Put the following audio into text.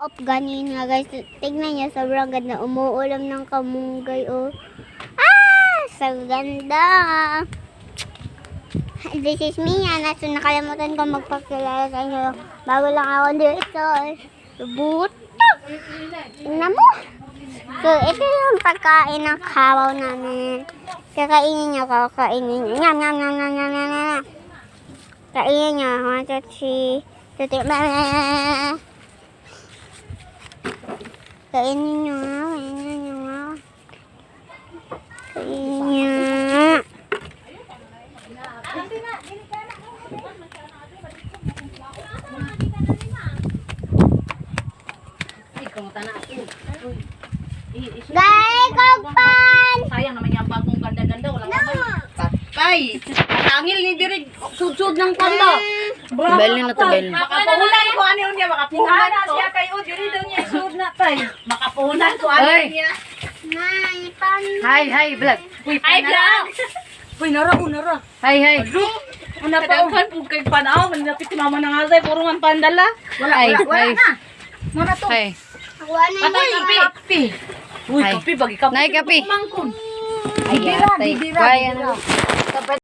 Op ganina guys. Tignan niyo, sobrang ganda. Umuulam ng kamunggay oh. Ah! So ganda. This is Mia. So nakalimutan ko magpakilala sa inyo. Bago lang ako dito. Buto. Tingnan mo. So ito yung pagkain ng kawaw namin. Kakainin niyo, kakainin niyo. Nyam, nyam, nyam, nyam, nyam, nyam, nyam. Kainin niyo. 1, 2, 3. Kainin niyo. Kainin niyo. Kainin niyo. Guys, kagpan! Sayang naman yung bagong ganda-ganda. Wala ka ba? Patay! Patangil ni Diri. Sud-sud ng tanda. Bel na to, bel. Makapuhunan ko ano yun niya. Makapuhunan ko. Siya kayo. Diri daw niya sud na tay. Makapuhunan ko ano Ay. niya. Nay, pan. Hi, vlog. Ay, vlog! Uy, nara. Hi. Una pa. Kadaghan po kay panaw. Manilapit si mama na nga sa'yo. Puro nga pandala. Wala na. Mana to? Hi. Ako na Patay, kape. Uy, Ay. kape. Bagi kape. Nay, kape. Mangkon. Ay, atay. Kaya na.